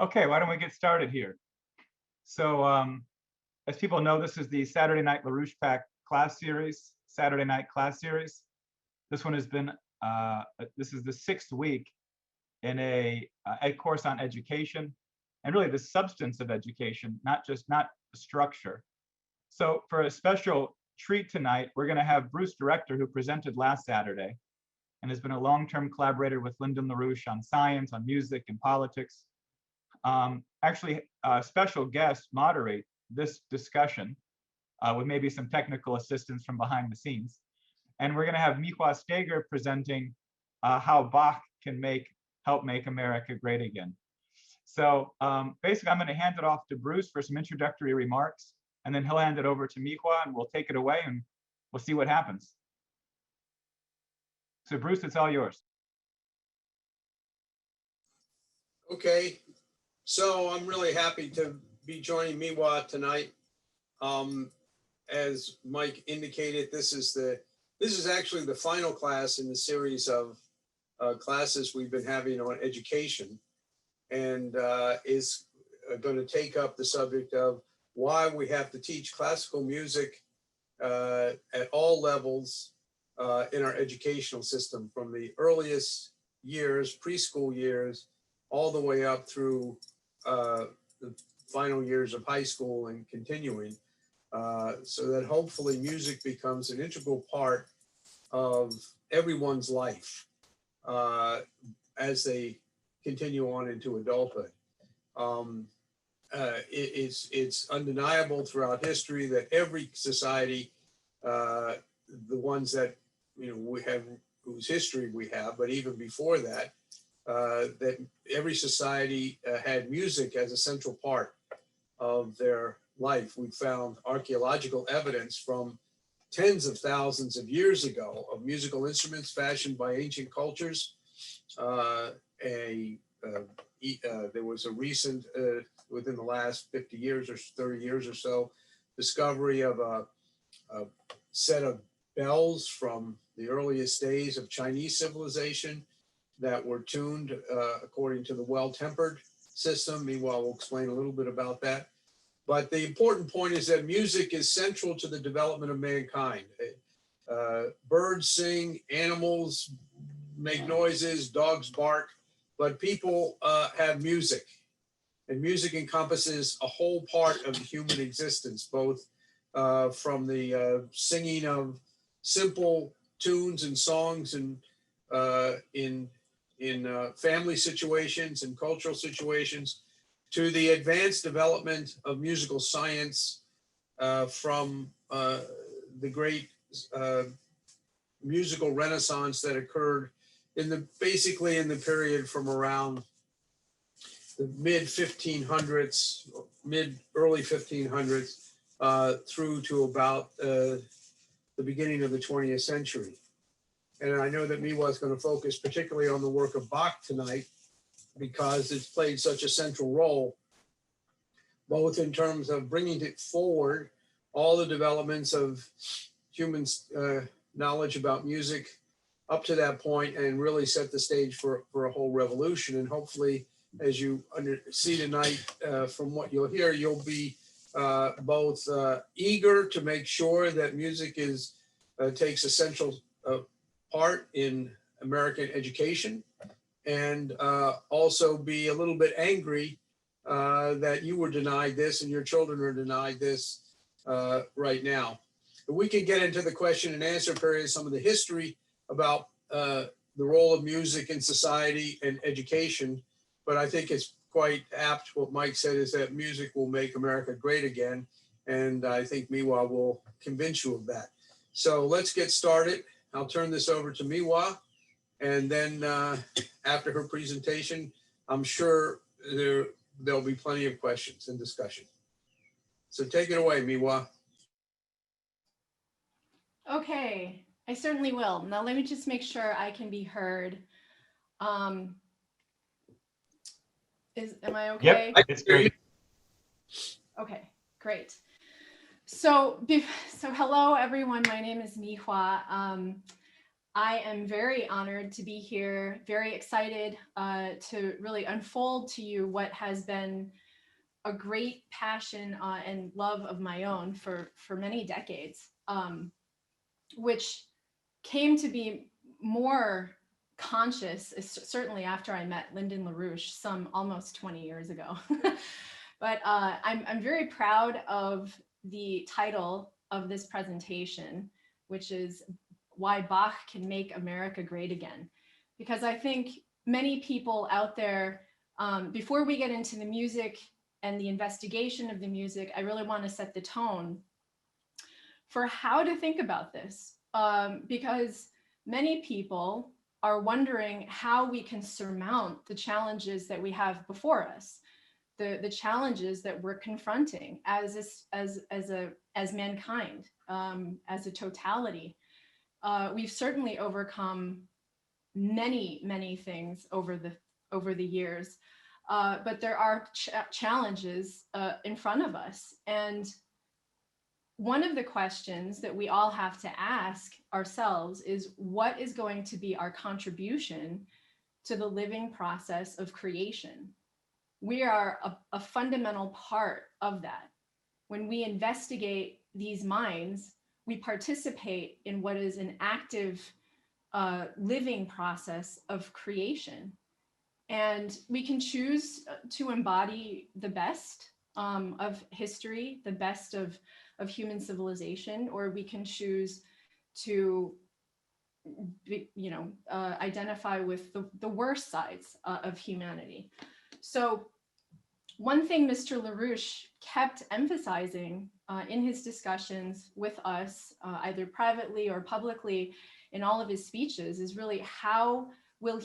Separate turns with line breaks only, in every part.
Okay, why don't we get started here? So as people know, this is the Saturday Night LaRouche Pack class series, Saturday Night class series. This one has been, this is the 6th week in a course on education and really the substance of education, not the structure. So for a special treat tonight, we're gonna have Bruce Director, who presented last Saturday and has been a long-term collaborator with Lyndon LaRouche on science, on music and politics. Actually, special guests moderate this discussion with maybe some technical assistance from behind the scenes. And we're going to have My-Hoa Steger presenting how Bach can help make America great again. So basically, I'm going to hand it off to Bruce for some introductory remarks, and then he'll hand it over to My-Hoa, and we'll take it away, and we'll see what happens. So Bruce, it's all yours.
Okay. So I'm really happy to be joining My-Hoa tonight. As Mike indicated, this is actually the final class in the series of classes we've been having on education, and is going to take up the subject of why we have to teach classical music at all levels in our educational system, from the earliest years, preschool years, all the way up through the final years of high school and continuing, so that hopefully music becomes an integral part of everyone's life as they continue on into adulthood. It's undeniable throughout history that every society, the ones that we have, whose history we have, but even before that, that every society had music as a central part of their life. We found archaeological evidence from tens of thousands of years ago of musical instruments fashioned by ancient cultures. There was a recent, within the last 50 years or 30 years or so, discovery of a set of bells from the earliest days of Chinese civilization that were tuned according to the Well-Tempered system. Meanwhile, we'll explain a little bit about that. But the important point is that music is central to the development of mankind. Birds sing, animals make noises, dogs bark, but people have music. And music encompasses a whole part of the human existence, both from the singing of simple tunes and songs and in family situations and cultural situations, to the advanced development of musical science, from the great musical renaissance that occurred basically in the period from around the early 1500s through to about the beginning of the 20th century. And I know that My-Hoa is going to focus particularly on the work of Bach tonight, because it's played such a central role, both in terms of bringing it forward, all the developments of human knowledge about music up to that point, and really set the stage for a whole revolution. And hopefully, as you see tonight, from what you'll hear, you'll be both eager to make sure that music takes a central part in American education, and also be a little bit angry that you were denied this and your children are denied this right now. But we can get into the question and answer period, some of the history about the role of music in society and education. But I think it's quite apt what Mike said, is that music will make America great again. And I think My-Hoa will convince you of that. So let's get started. I'll turn this over to My-Hoa. And then after her presentation, I'm sure there'll be plenty of questions and discussion. So take it away, My-Hoa.
Okay, I certainly will. Now let me just make sure I can be heard. Am I okay?
Yep, it's great.
Okay, great. So hello everyone, my name is My-Hoa. I am very honored to be here, very excited to really unfold to you what has been a great passion and love of my own for many decades, which came to be more conscious, certainly after I met Lyndon LaRouche some almost 20 years ago. But I'm very proud of the title of this presentation, which is Why Bach Can Make America Great Again. Because I think many people out there, before we get into the music and the investigation of the music, I really want to set the tone for how to think about this, because many people are wondering how we can surmount the challenges that we have before us, the challenges that we're confronting as mankind, as a totality. We've certainly overcome many things over the years, but there are challenges in front of us. And one of the questions that we all have to ask ourselves is, what is going to be our contribution to the living process of creation? We are a fundamental part of that. When we investigate these minds, we participate in what is an active living process of creation. And we can choose to embody the best of history, the best of human civilization, or we can choose to identify with the worst sides of humanity. So one thing Mr. LaRouche kept emphasizing in his discussions with us, either privately or publicly in all of his speeches, is really how will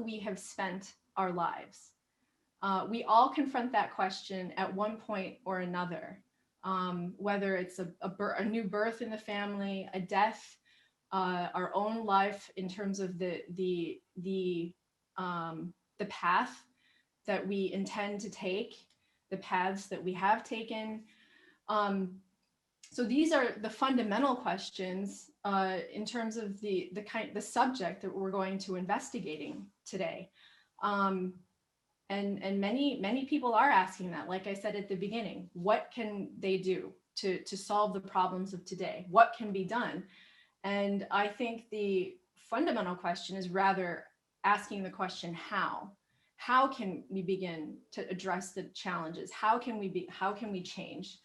we have spent our lives? We all confront that question at one point or another, whether it's a new birth in the family, a death, our own life in terms of the path that we intend to take, the paths that we have taken. So these are the fundamental questions in terms of the subject that we're going to investigating today. And many people are asking that, like I said at the beginning, what can they do to solve the problems of today? What can be done? And I think the fundamental question is rather asking the question, how? How can we begin to address the challenges? How can we change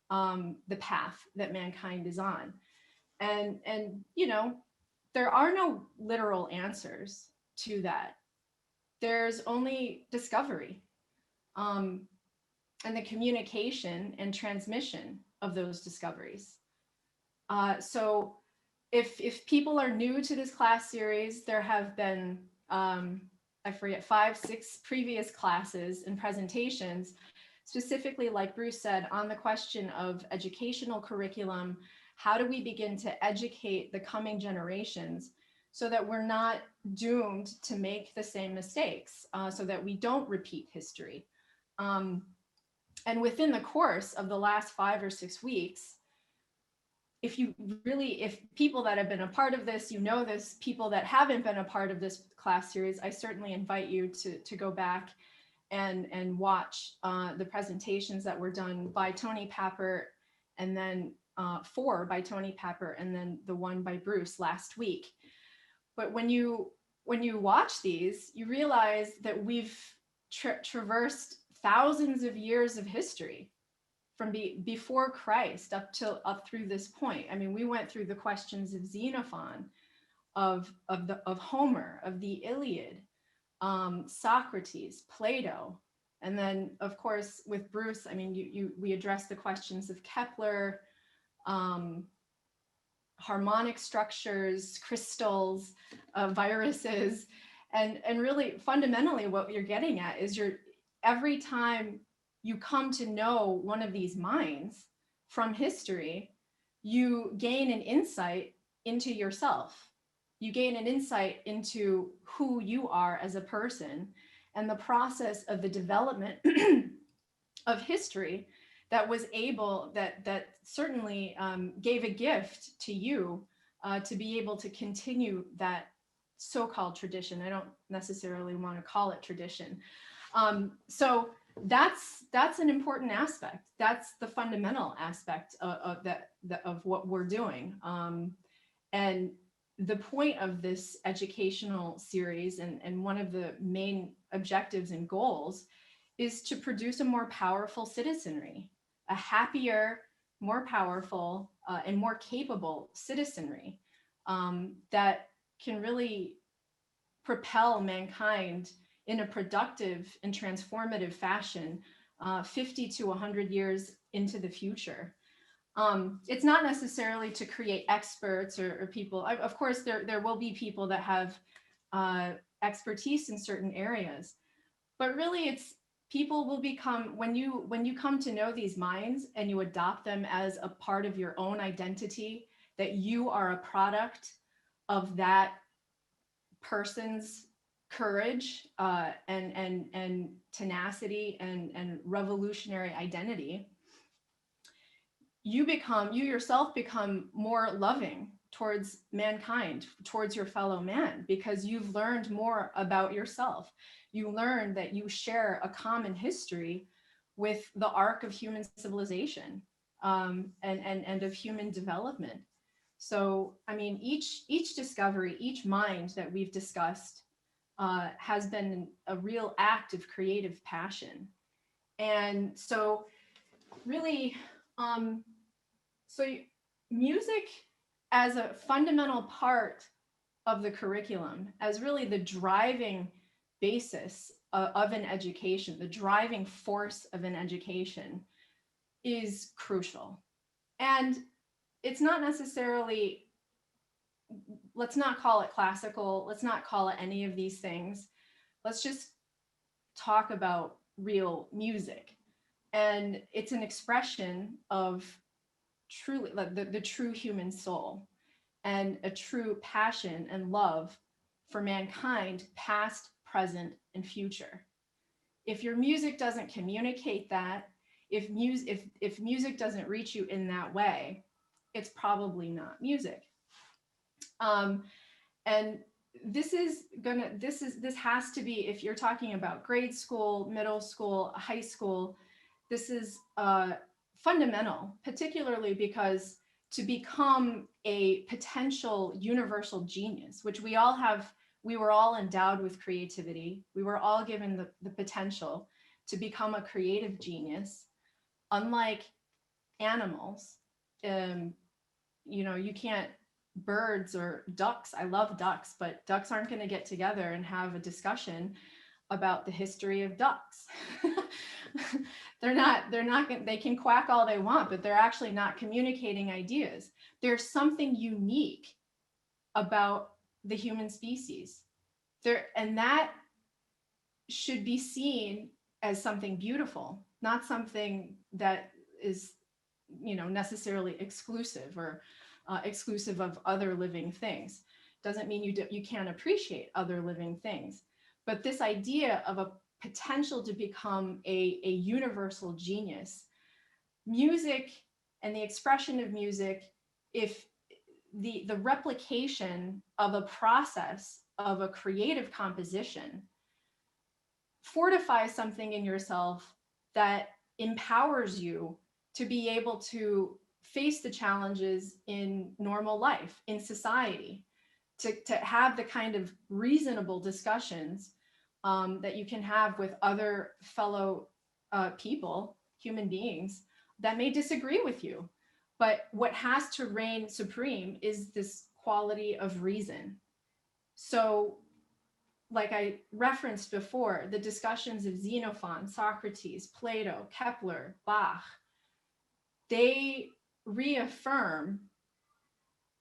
the path that mankind is on? And there are no literal answers to that. There's only discovery, and the communication and transmission of those discoveries. So if people are new to this class series, there have been, I forget, 5, 6 previous classes and presentations, specifically, like Bruce said, on the question of educational curriculum. How do we begin to educate the coming generations so that we're not doomed to make the same mistakes, so that we don't repeat history? And within the course of the last 5 or 6 weeks, if people that have been a part of this, this, people that haven't been a part of this class series, I certainly invite you to go back and watch the presentations that were done by Tony Papert, and then 4 by Tony Papert, and then the one by Bruce last week. But when you watch these, you realize that we've traversed thousands of years of history, from before Christ up through this point. I mean, we went through the questions of Xenophon, of Homer, of the Iliad, Socrates, Plato, and then of course with Bruce, I mean, we addressed the questions of Kepler, harmonic structures, crystals, viruses, and really fundamentally what you're getting at is every time you come to know one of these minds from history, you gain an insight into yourself. You gain an insight into who you are as a person, and the process of the development of history that certainly gave a gift to you to be able to continue that so-called tradition. I don't necessarily want to call it tradition. So that's an important aspect. That's the fundamental aspect of what we're doing. And the point of this educational series and one of the main objectives and goals is to produce a more powerful citizenry, a happier, more powerful, and more capable citizenry that can really propel mankind in a productive and transformative fashion 50 to 100 years into the future. It's not necessarily to create experts or people. Of course, there will be people that have expertise in certain areas, but really it's people will become, when you come to know these minds and you adopt them as a part of your own identity, that you are a product of that person's courage and tenacity and revolutionary identity, you yourself become more loving towards mankind, towards your fellow man, because you've learned more about yourself. You learn that you share a common history with the arc of human civilization and of human development. So, I mean, each discovery, each mind that we've discussed has been a real act of creative passion. And so really, music as a fundamental part of the curriculum, as really the driving basis of an education, the driving force of an education, is crucial. And it's not necessarily, let's not call it classical, let's not call it any of these things. Let's just talk about real music. And it's an expression of truly like the true human soul and a true passion and love for mankind, past, present, and future. If your music doesn't communicate that, if music doesn't reach you in that way, it's probably not music. And this has to be, if you're talking about grade school, middle school, high school, this is fundamental, particularly because to become a potential universal genius, which we were all endowed with creativity. We were all given the potential to become a creative genius. Unlike animals, you can't, birds or ducks, I love ducks, but ducks aren't going to get together and have a discussion about the history of ducks. They can quack all they want, but they're actually not communicating ideas. There's something unique about the human species and that should be seen as something beautiful, not something that is, necessarily exclusive or exclusive of other living things. Doesn't mean you can't appreciate other living things, but this idea of a potential to become a universal genius, music and the expression of music, if the replication of a process of a creative composition fortifies something in yourself that empowers you to be able to face the challenges in normal life, in society, to have the kind of reasonable discussions that you can have with other fellow people, human beings, that may disagree with you. But what has to reign supreme is this quality of reason. So, like I referenced before, the discussions of Xenophon, Socrates, Plato, Kepler, Bach, they reaffirm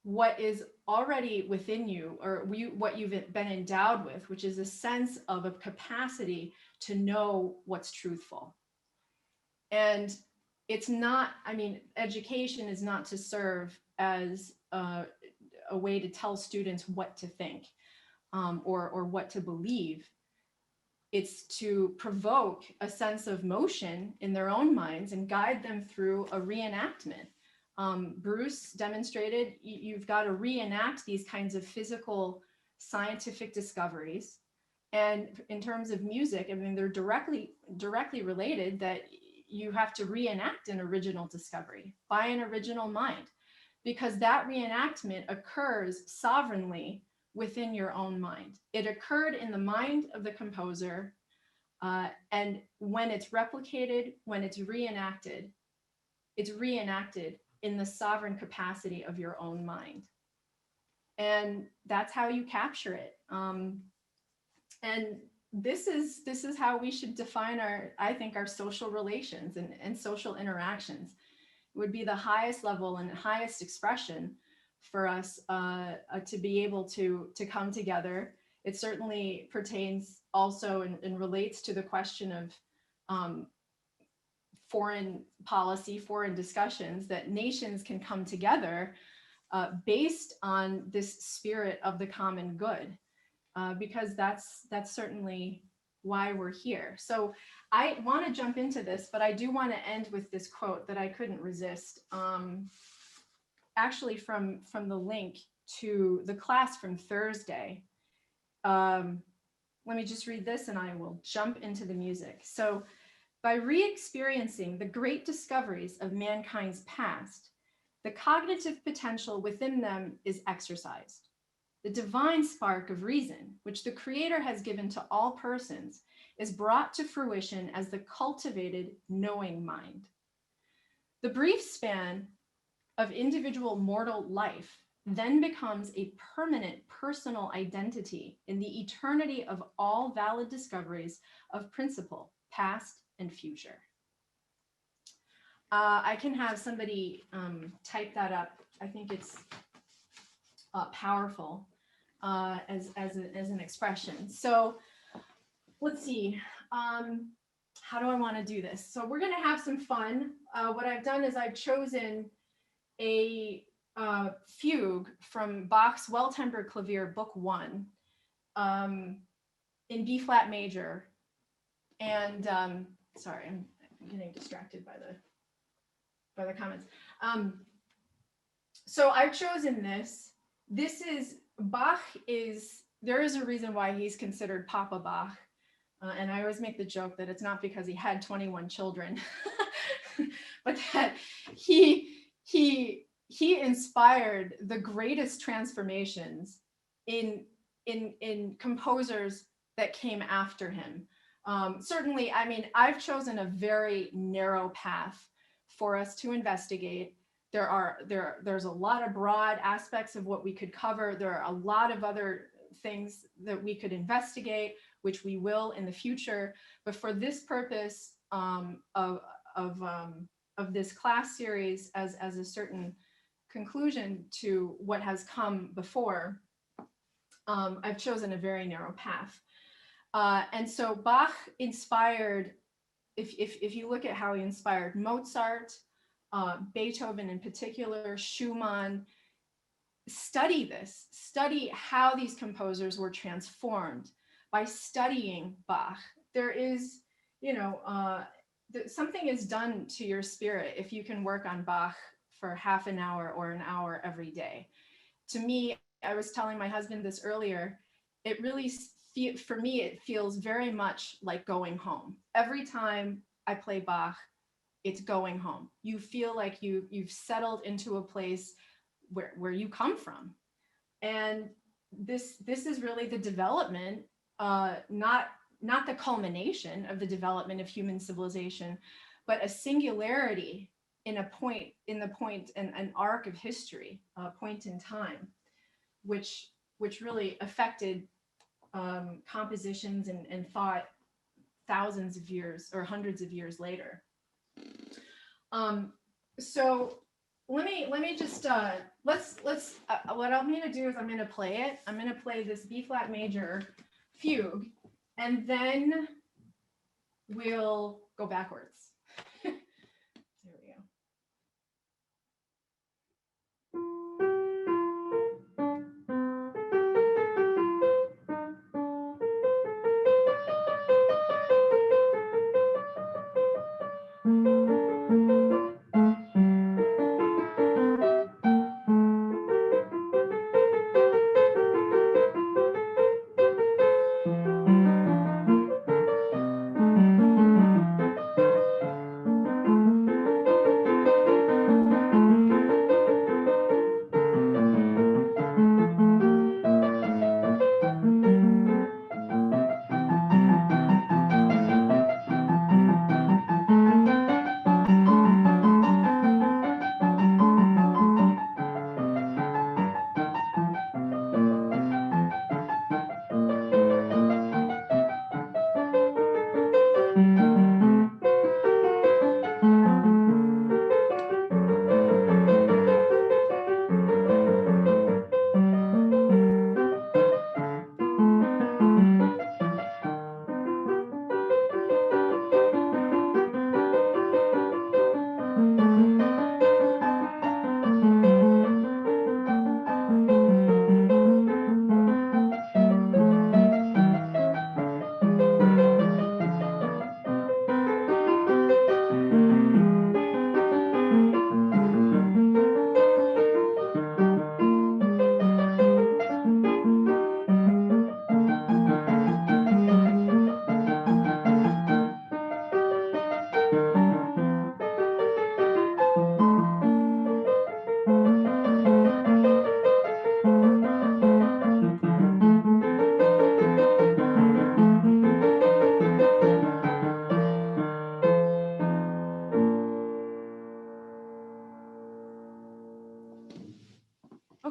what is already within you, or what you've been endowed with, which is a sense of a capacity to know what's truthful. And it's not, education is not to serve as a way to tell students what to think or what to believe. It's to provoke a sense of motion in their own minds and guide them through a reenactment Bruce demonstrated you've got to reenact these kinds of physical scientific discoveries. And in terms of music, I mean, they're directly related, that you have to reenact an original discovery by an original mind, because that reenactment occurs sovereignly within your own mind. It occurred in the mind of the composer, and when it's replicated, when it's reenacted in the sovereign capacity of your own mind. And that's how you capture it. And this is how we should define I think our social relations and social interactions. It would be the highest level and highest expression for us to be able to come together. It certainly pertains also and relates to the question of foreign policy, foreign discussions, that nations can come together based on this spirit of the common good, because that's certainly why we're here. So I want to jump into this, but I do want to end with this quote that I couldn't resist, actually from the link to the class from Thursday. Let me just read this and I will jump into the music. So, by re-experiencing the great discoveries of mankind's past, the cognitive potential within them is exercised. The divine spark of reason, which the Creator has given to all persons, is brought to fruition as the cultivated knowing mind. The brief span of individual mortal life then becomes a permanent personal identity in the eternity of all valid discoveries of principle, past and future. I can have somebody type that up. I think it's powerful as an expression. So let's see. How do I want to do this? So we're going to have some fun. What I've done is I've chosen a fugue from Bach's Well-Tempered Klavier, Book 1, in B flat major. And sorry, I'm getting distracted by the comments. So I've chosen this. This is Bach there is a reason why he's considered Papa Bach. And I always make the joke that it's not because he had 21 children, but that he inspired the greatest transformations in composers that came after him. Certainly, I mean, I've chosen a very narrow path for us to investigate. There's a lot of broad aspects of what we could cover. There are a lot of other things that we could investigate, which we will in the future. But for this purpose of this class series, as a certain conclusion to what has come before, I've chosen a very narrow path. And so Bach inspired, if you look at how he inspired Mozart, Beethoven in particular, Schumann, study how these composers were transformed by studying Bach. There is, something is done to your spirit if you can work on Bach for half an hour or an hour every day. To me, I was telling my husband this earlier, it really, for me, it feels very much like going home. Every time I play Bach, it's going home. You feel like you've settled into a place where you come from. And this is really the development, not the culmination of the development of human civilization, but a singularity in an arc of history, a point in time, which really affected compositions and thought thousands of years or hundreds of years later. So let me just let's what I'm going to do is I'm going to play it. I'm going to play this B flat major fugue, and then we'll go backwards. There we go.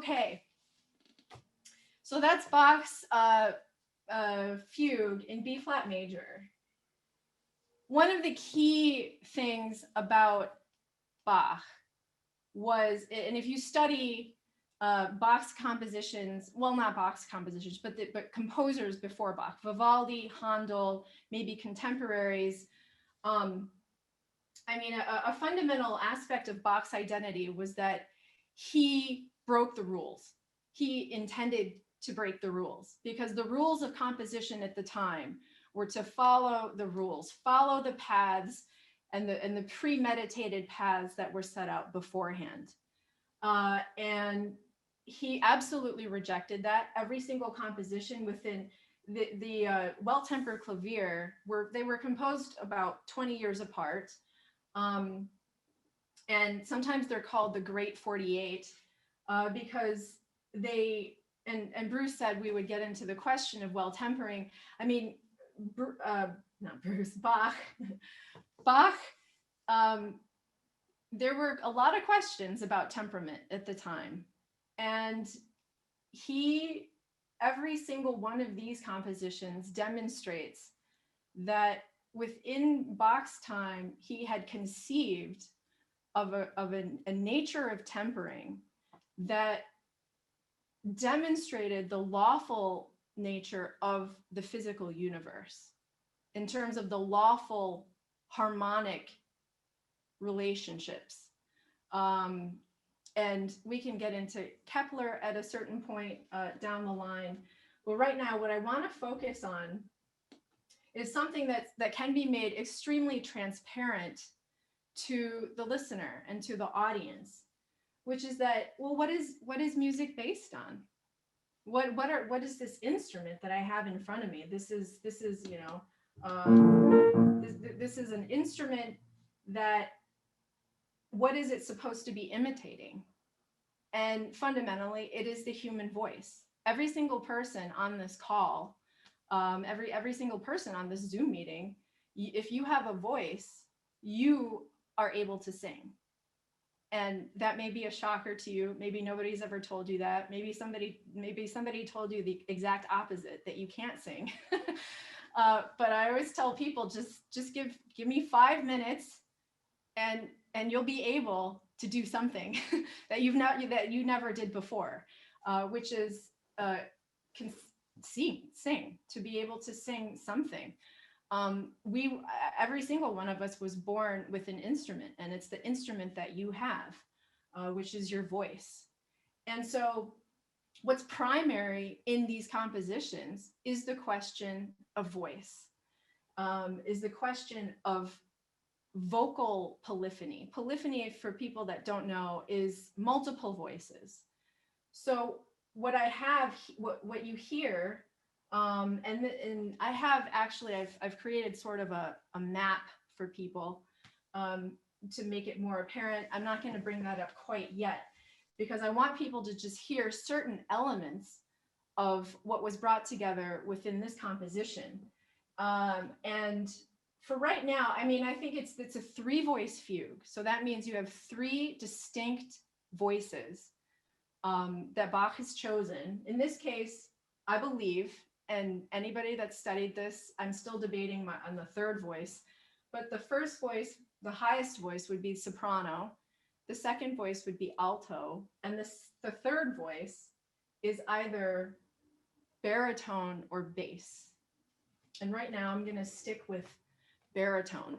Okay. So that's Bach's fugue in B flat major. One of the key things about Bach was, and if you study Bach's compositions, well, not Bach's compositions, but composers before Bach, Vivaldi, Handel, maybe contemporaries. I mean, a fundamental aspect of Bach's identity was that he broke the rules. He intended to break the rules because the rules of composition at the time were to follow the rules, follow the paths and the premeditated paths that were set out beforehand. And he absolutely rejected that. Every single composition within the Well-Tempered Klavier they were composed about 20 years apart. And sometimes they're called the Great 48 because they, and Bruce said we would get into the question of well tempering. I mean, not Bruce, Bach. Bach, there were a lot of questions about temperament at the time. And every single one of these compositions demonstrates that within Bach's time, he had conceived of a nature of tempering that demonstrated the lawful nature of the physical universe in terms of the lawful harmonic relationships. And we can get into Kepler at a certain point down the line. But right now, what I want to focus on is something that can be made extremely transparent to the listener and to the audience, which is that, well, what is music based on? What is this instrument that I have in front of me? This is you know, this is an instrument that, what is it supposed to be imitating? And fundamentally, it is the human voice. Every single person on this call, every single person on this Zoom meeting, if you have a voice, you are able to sing. And that may be a shocker to you. Maybe nobody's ever told you that. Maybe somebody told you the exact opposite, that you can't sing. But I always tell people, just give me 5 minutes and you'll be able to do something that you never did before, which is sing, to be able to sing something. Every single one of us was born with an instrument, and it's the instrument that you have, which is your voice. And so what's primary in these compositions is the question of voice, is the question of vocal polyphony. Polyphony, for people that don't know, is multiple voices. So what I have, what you hear, and I have actually, I've created sort of a map for people to make it more apparent. I'm not going to bring that up quite yet because I want people to just hear certain elements of what was brought together within this composition. And for right now, I mean, I think it's a 3-voice fugue. So that means you have 3 distinct voices that Bach has chosen. In this case, I believe, and anybody that studied this, I'm still debating on the 3rd voice, but the first voice, the highest voice, would be soprano. The second voice would be alto. And the 3rd voice is either baritone or bass. And right now I'm going to stick with baritone.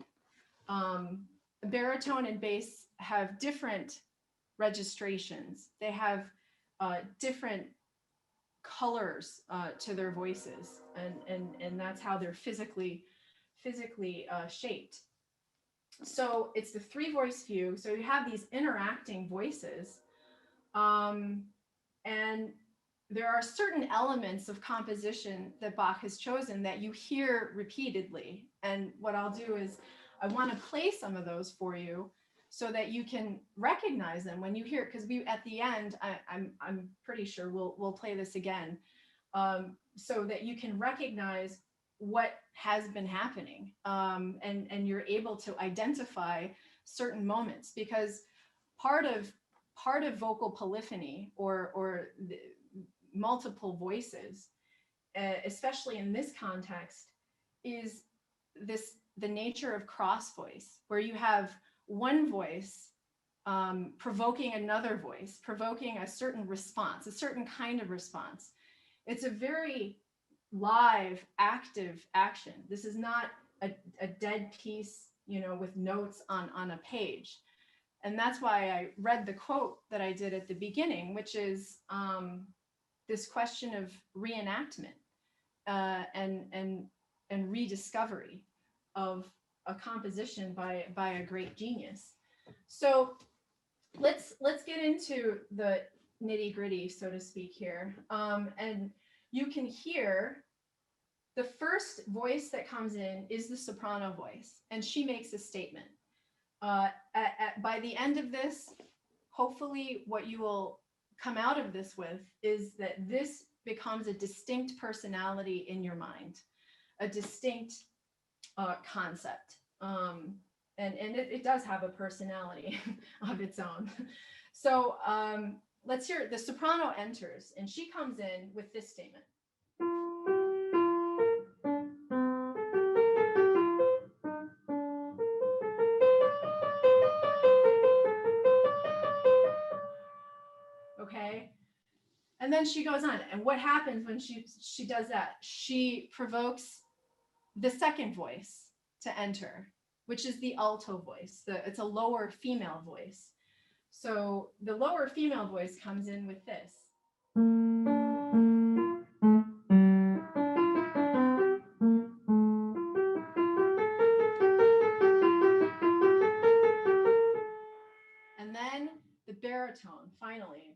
Baritone and bass have different registrations. They have different colors to their voices, and that's how they're physically shaped. So it's the 3-voice fugue. So you have these interacting voices, and there are certain elements of composition that Bach has chosen that you hear repeatedly. And what I'll do is I want to play some of those for you so that you can recognize them when you hear it. Because at the end, I'm pretty sure we'll play this again, so that you can recognize what has been happening, and you're able to identify certain moments. Because part of part of vocal polyphony or the multiple voices, especially in this context, is the nature of cross voice, where you have one voice provoking another voice, provoking a certain response, a certain kind of response. It's a very live, active action. This is not a dead piece, you know, with notes on a page. And that's why I read the quote that I did at the beginning, which is this question of reenactment and rediscovery of a composition by a great genius. So let's get into the nitty gritty, so to speak, here. And you can hear the first voice that comes in is the soprano voice, and she makes a statement. By the end of this, hopefully what you will come out of this with is that this becomes a distinct personality in your mind, a distinct concept. And it does have a personality of its own. So let's hear it. The soprano enters, and she comes in with this statement. Okay. And then she goes on. And what happens when she does that? She provokes the second voice to enter, which is the alto voice. It's a lower female voice. So the lower female voice comes in with this. And then the baritone, finally.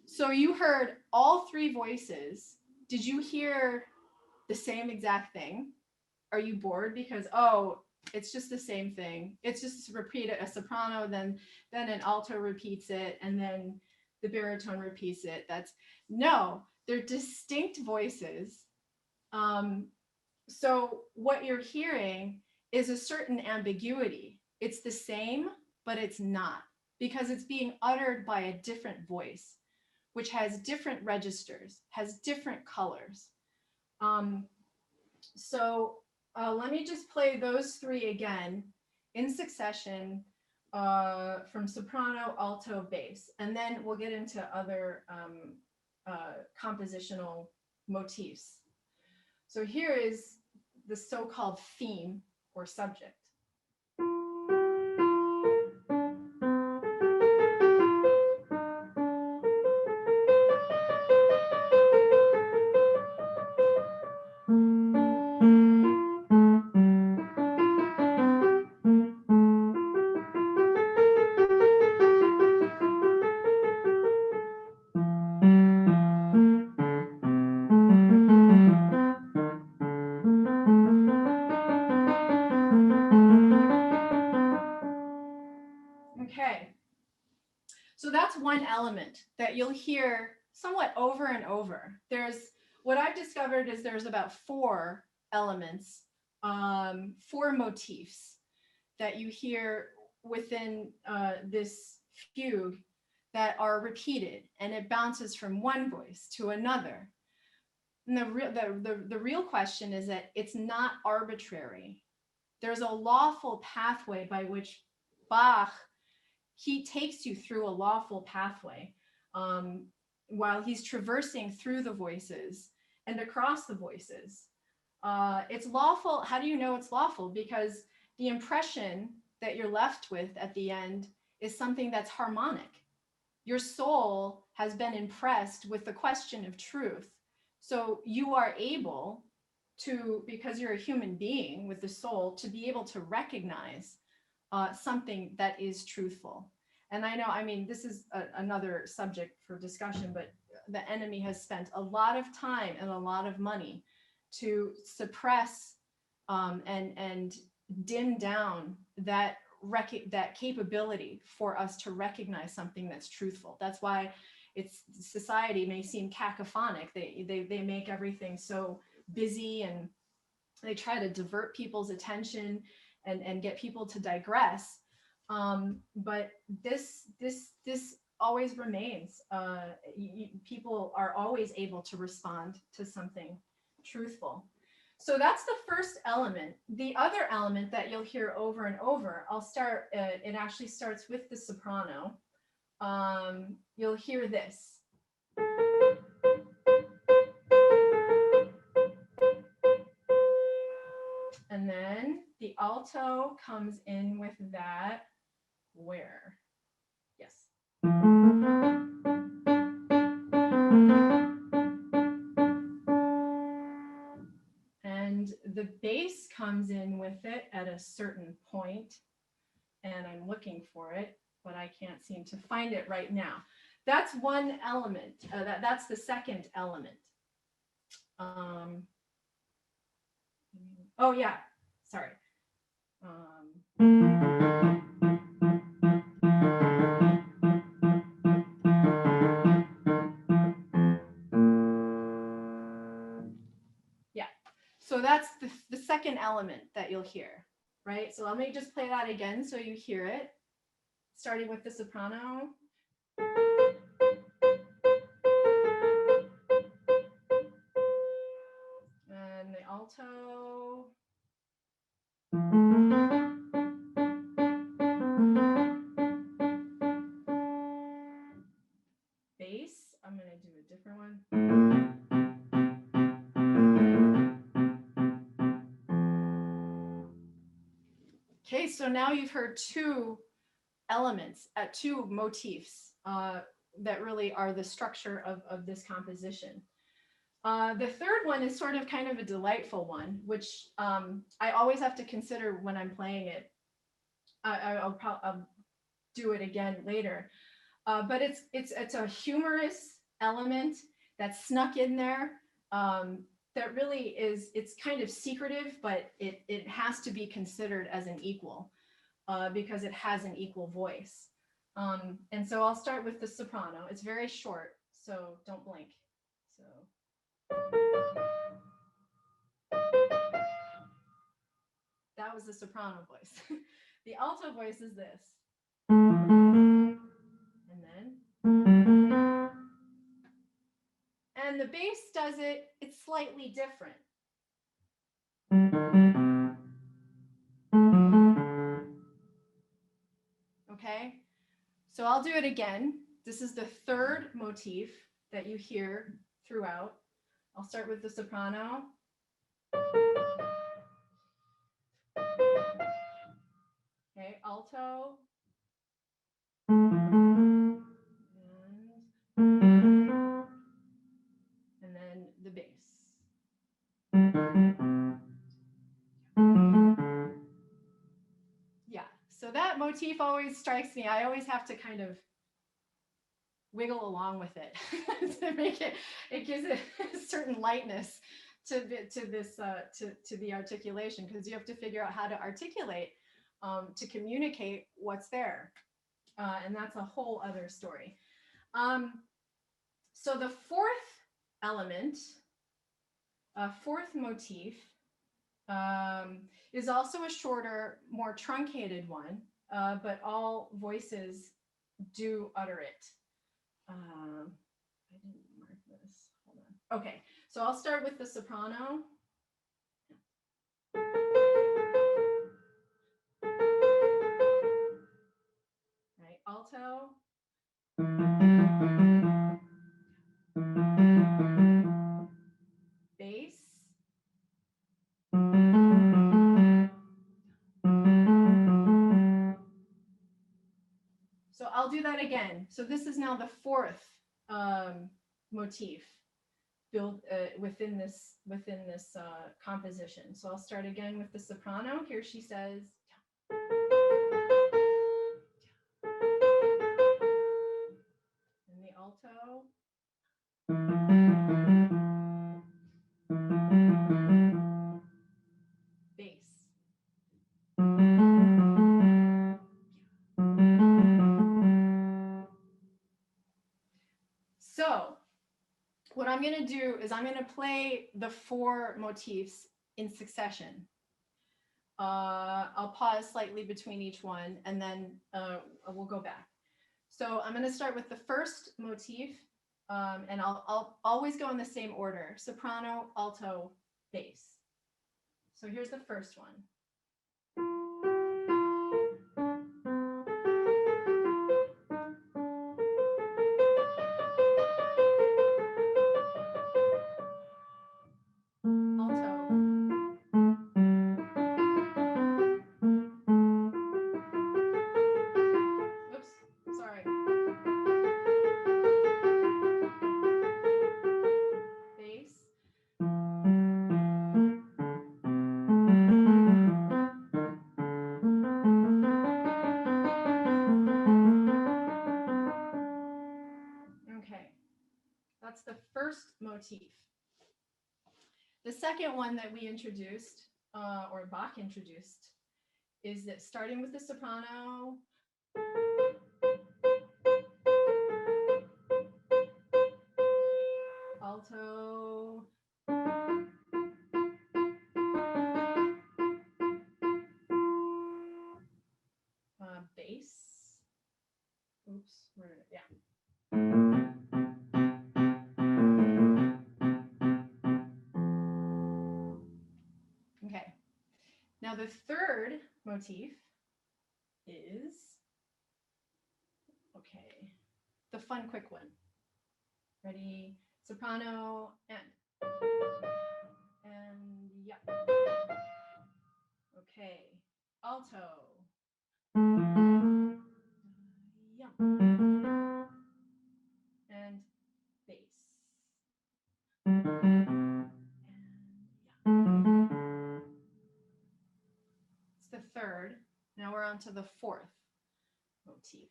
So you heard all three voices. Did you hear the same exact thing? Are you bored because, oh, it's just the same thing? It's just repeat it, a soprano, then an alto repeats it, and then the baritone repeats it. No, they're distinct voices. So what you're hearing is a certain ambiguity. It's the same, but it's not, because it's being uttered by a different voice, which has different registers, has different colors. So let me just play those three again in succession from soprano, alto, bass, and then we'll get into other compositional motifs. So here is the so-called theme or subject. Okay, so that's one element that you'll hear somewhat over and over. What I've discovered is there's about 4 elements, 4 motifs that you hear within this fugue that are repeated, and it bounces from one voice to another. And the real question is that it's not arbitrary. There's a lawful pathway by which Bach, he takes you through a lawful pathway while he's traversing through the voices and across the voices. It's lawful. How do you know it's lawful? Because the impression that you're left with at the end is something that's harmonic. Your soul has been impressed with the question of truth. So you are able to, because you're a human being with the soul, to be able to recognize something that is truthful. And I know, I mean, this is another subject for discussion, but the enemy has spent a lot of time and a lot of money to suppress and dim down that capability for us to recognize something that's truthful. That's why it's society may seem cacophonic. They make everything so busy, and they try to divert people's attention and get people to digress. But this always remains. People are always able to respond to something truthful. So that's the first element. The other element that you'll hear over and over, I'll start, it actually starts with the soprano. You'll hear this. And then the alto comes in with that where. Yes. And the bass comes in with it at a certain point, and I'm looking for it, but I can't seem to find it right now. That's one element. That's the second element. Oh yeah, sorry. Yeah, so that's the second element that you'll hear, right? So let me just play that again so you hear it, starting with the soprano. And the alto. Bass, I'm going to do a different one. Okay, so now you've heard two elements, two motifs that really are the structure of this composition. The third one is sort of kind of a delightful one, which I always have to consider when I'm playing it. I'll do it again later. But it's a humorous element that's snuck in there that really is, it's kind of secretive, but it has to be considered as an equal because it has an equal voice. And so I'll start with the soprano. It's very short, so don't blink. So. That was the soprano voice. The alto voice is this. And then. And the bass does it, it's slightly different. Okay, so I'll do it again. This is the third motif that you hear throughout. I'll start with the soprano. Okay, alto. And then the bass. Yeah, so that motif always strikes me. I always have to kind of wiggle along with it to make it, it gives it a certain lightness to the articulation, because you have to figure out how to articulate to communicate what's there. And that's a whole other story. So the fourth element, fourth motif, is also a shorter, more truncated one, but all voices do utter it. I didn't mark this. Hold on. Okay, so I'll start with the soprano. Right, alto. Bass. So I'll do that again. So this is now the fourth motif built within this composition. So I'll start again with the soprano. Here she says. And the alto. Bass. what I'm going to do is I'm going to play the 4 motifs in succession. I'll pause slightly between each one, and then we'll go back. So I'm going to start with the first motif, and I'll always go in the same order: soprano, alto, bass. So here's the first one. That's the first motif. The second one that we introduced, or Bach introduced, is that starting with the soprano, alto, bass. Oops, yeah. Okay. Now the third motif is, okay, the fun, quick one. Ready? Soprano and yeah. Okay. Alto. Yeah. And bass. And yeah. It's the third. Now we're on to the fourth motif.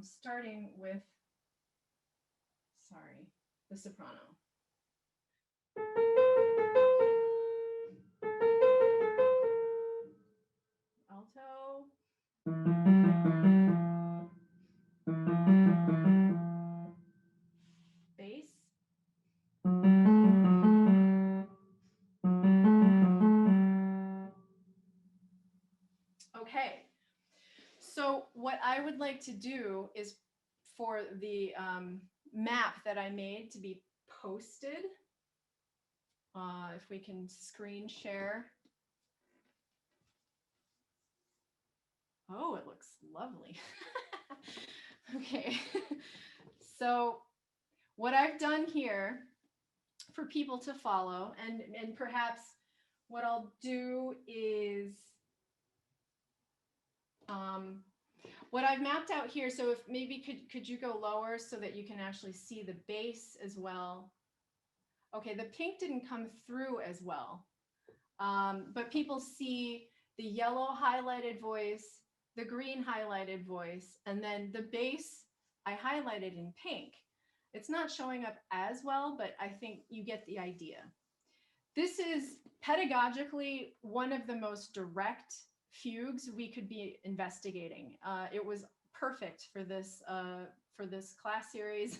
Starting with, the soprano. Alto. Bass. Okay. So what I would like to do is for the map that I made to be posted, if we can screen share. Oh, it looks lovely. Okay. So what I've done here for people to follow, and perhaps what I'll do is what I've mapped out here. So if maybe could you go lower so that you can actually see the bass as well? Okay, the pink didn't come through as well, but people see the yellow highlighted voice, the green highlighted voice, and then the bass I highlighted in pink. It's not showing up as well, but I think you get the idea. This is pedagogically one of the most direct fugues we could be investigating. It was perfect for this class series.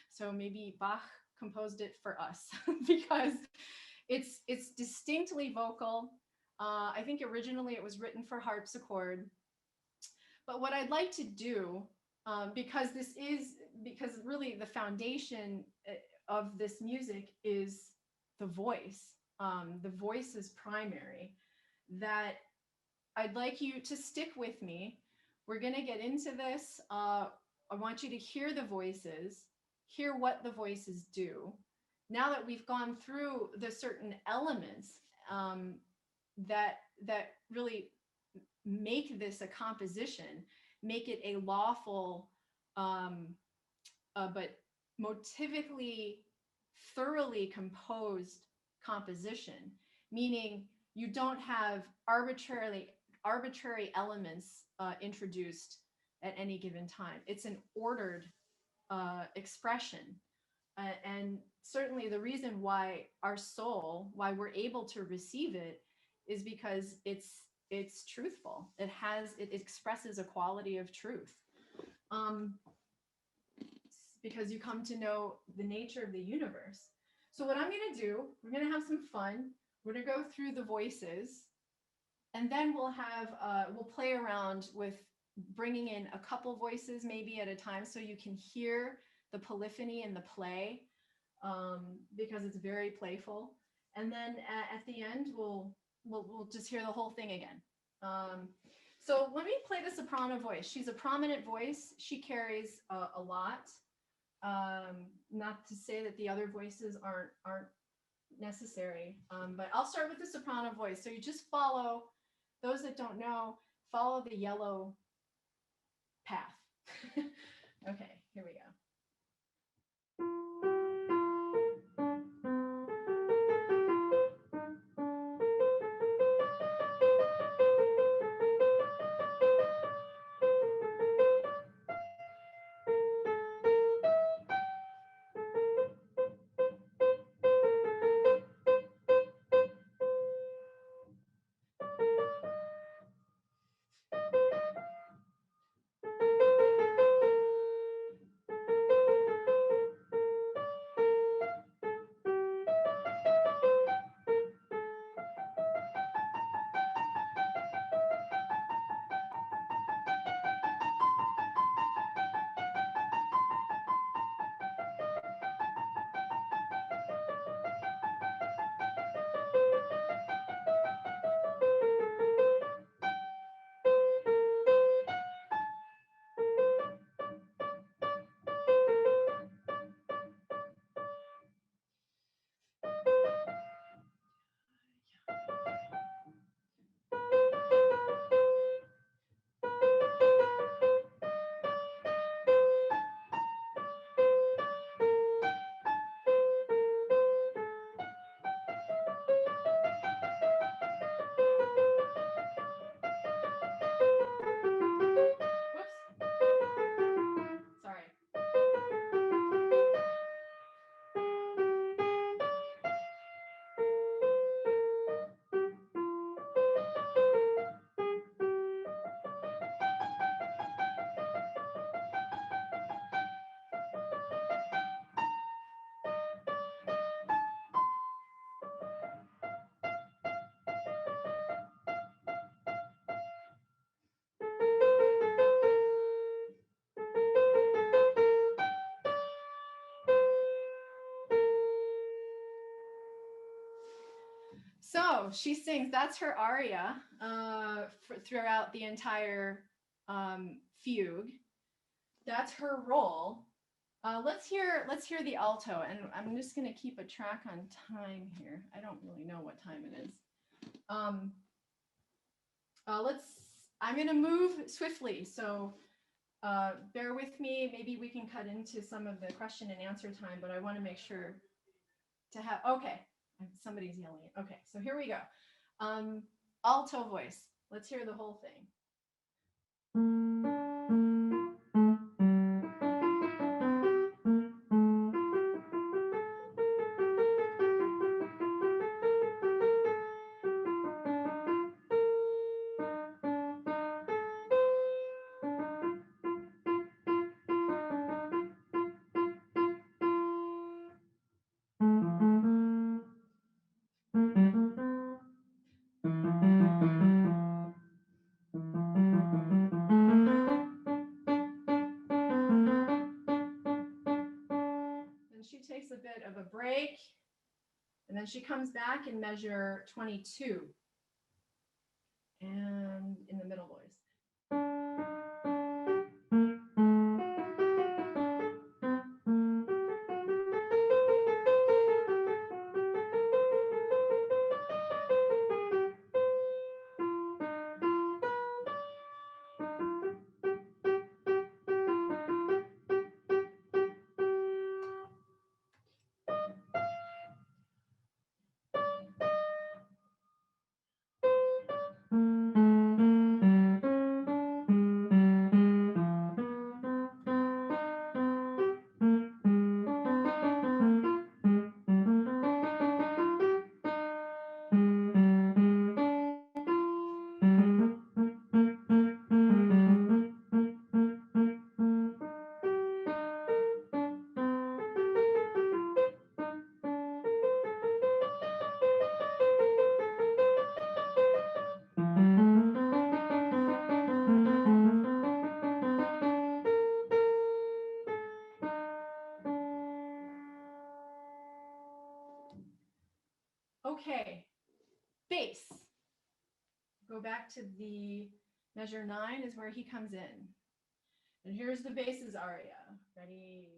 So maybe Bach composed it for us because it's distinctly vocal. I think originally it was written for harpsichord. But what I'd like to do, because really the foundation of this music is the voice. The voice is primary. That I'd like you to stick with me. We're going to get into this. I want you to hear the voices, hear what the voices do. Now that we've gone through the certain elements that really make this a composition, make it a lawful, but motivically, thoroughly composed composition, meaning you don't have arbitrary elements introduced at any given time. It's an ordered expression. And certainly the reason why our soul, why we're able to receive it, is because it's truthful. It expresses a quality of truth. because you come to know the nature of the universe. So what I'm going to do, we're going to have some fun. We're going to go through the voices, and then we'll play around with bringing in a couple voices maybe at a time so you can hear the polyphony and the play, because it's very playful. And then at the end, we'll just hear the whole thing again. So let me play the soprano voice. She's a prominent voice. She carries a lot. Not to say that the other voices aren't necessary, but I'll start with the soprano voice. So you just follow, those that don't know, follow the yellow path. Okay, here we go. Sorry. So she sings, that's her aria throughout the entire fugue. That's her role. Let's hear the alto, and I'm just going to keep a track on time here. I don't really know what time it is. I'm going to move swiftly, so bear with me. Maybe we can cut into some of the question and answer time, but I want to make sure to have, okay, somebody's yelling. Okay, so here we go. Alto voice. Let's hear the whole thing. She takes a bit of a break, and then she comes back in measure 22, and in the middle voice. Okay, bass. Go back to the measure 9 is where he comes in. And here's the basses aria. Ready?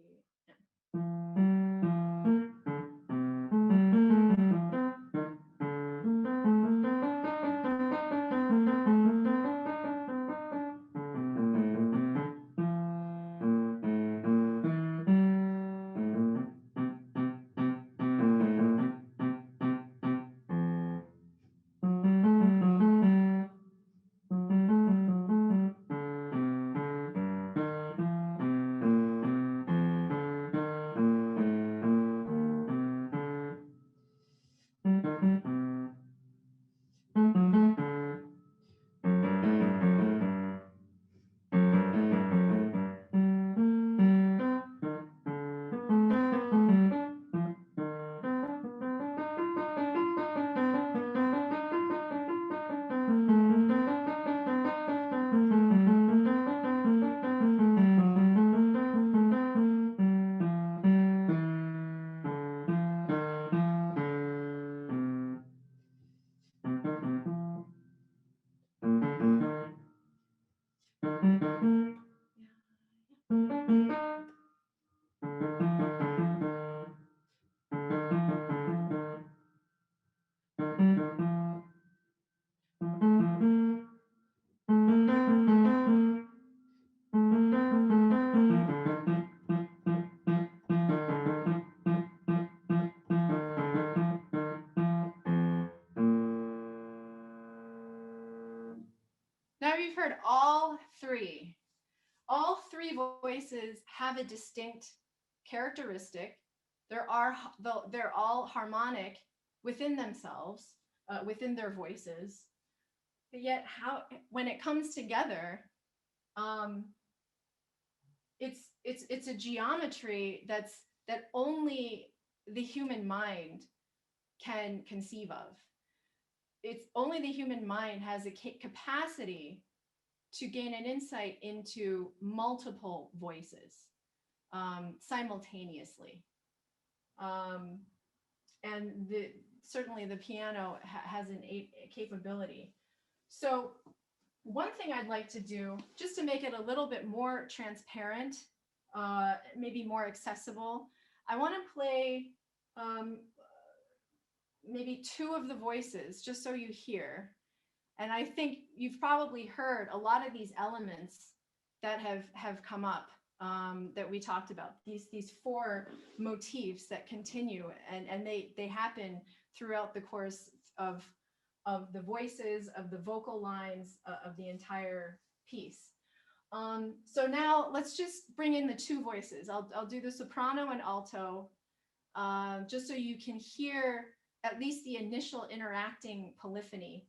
Now you've heard all three. All three voices have a distinct characteristic. They're all harmonic within themselves, within their voices. But yet, when it comes together, it's a geometry that only the human mind can conceive of. It's only the human mind has a capacity to gain an insight into multiple voices simultaneously. And certainly the piano has a capability. So one thing I'd like to do, just to make it a little bit more transparent, maybe more accessible, I want to play maybe 2 of the voices, just so you hear. And I think you've probably heard a lot of these elements that have come up that we talked about. These 4 motifs that continue, and they happen throughout the course of the voices, of the vocal lines, of the entire piece. So now let's just bring in the 2 voices. I'll do the soprano and alto, just so you can hear at least the initial interacting polyphony.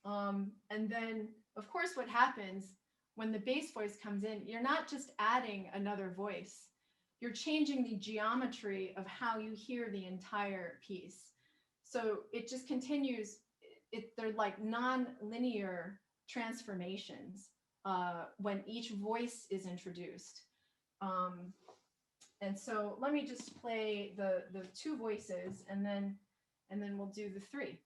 And then, of course, what happens when the bass voice comes in, you're not just adding another voice, you're changing the geometry of how you hear the entire piece. So it just continues, they're like non-linear transformations when each voice is introduced. And so let me just play the 2 voices, and then we'll do the 3.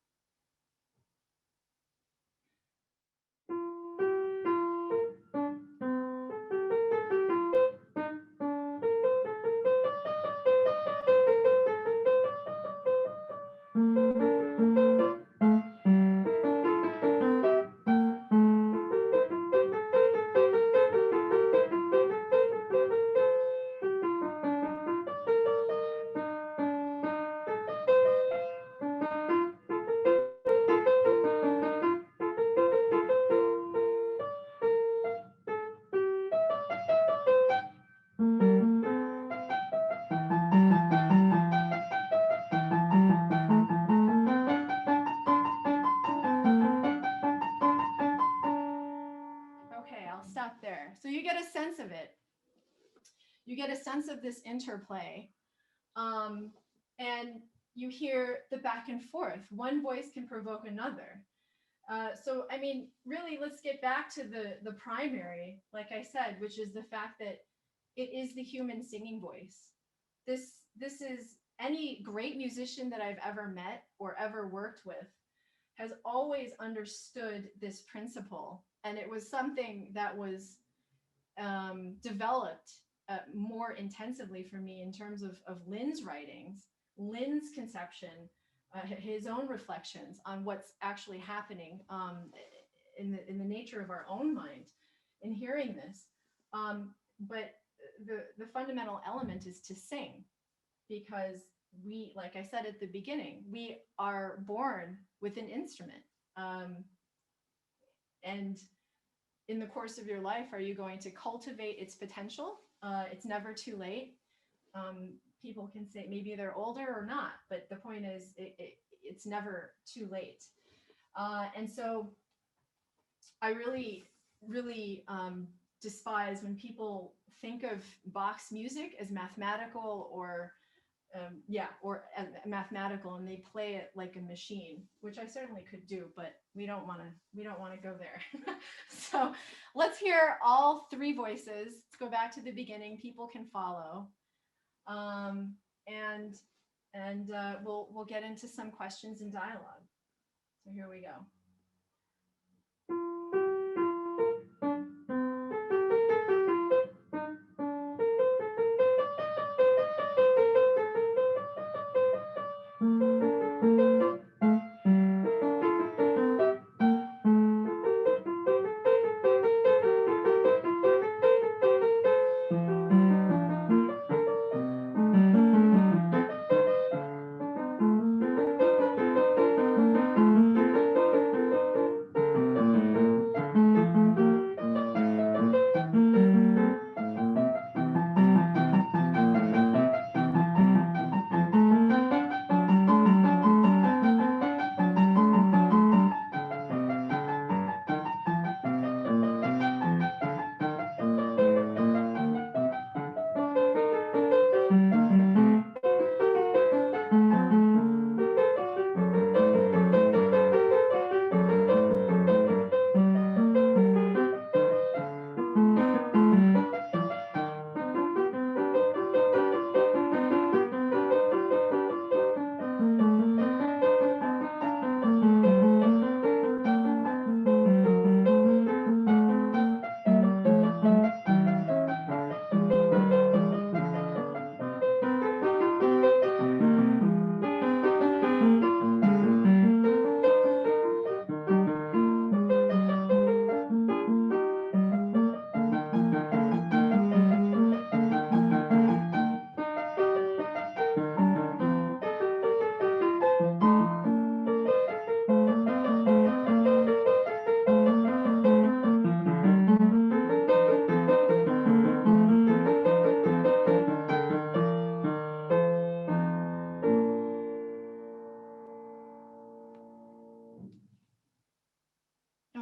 Stop there. So you get a sense of it. You get a sense of this interplay. And you hear the back and forth. One voice can provoke another. So, I mean, really, let's get back to the primary, like I said, which is the fact that it is the human singing voice. This is any great musician that I've ever met or ever worked with has always understood this principle. And it was something that was developed more intensively for me in terms of Lynn's writings, Lynn's conception, his own reflections on what's actually happening in the nature of our own mind in hearing this. But the fundamental element is to sing, because we, like I said at the beginning, we are born with an instrument. And in the course of your life, are you going to cultivate its potential? It's never too late. People can say maybe they're older or not, but the point is it's never too late. And so I really, really despise when people think of Bach's music as mathematical or mathematical, and they play it like a machine, which I certainly could do, but we don't want to go there. So let's hear all three voices. Let's go back to the beginning. People can follow, and we'll get into some questions and dialogue. So here we go.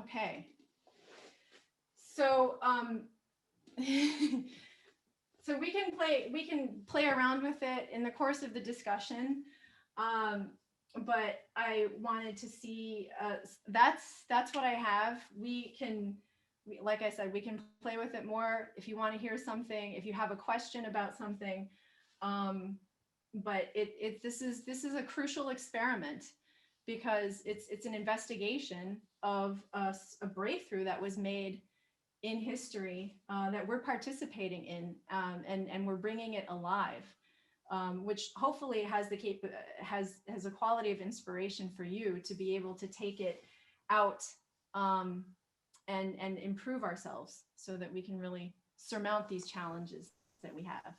Okay. So so we can play around with it in the course of the discussion. But I wanted to see that's what I have. Like I said, we can play with it more if you want to hear something, if you have a question about something. But this is a crucial experiment, because it's an investigation of a breakthrough that was made in history that we're participating in, and we're bringing it alive, which hopefully has a quality of inspiration for you to be able to take it out and improve ourselves so that we can really surmount these challenges that we have.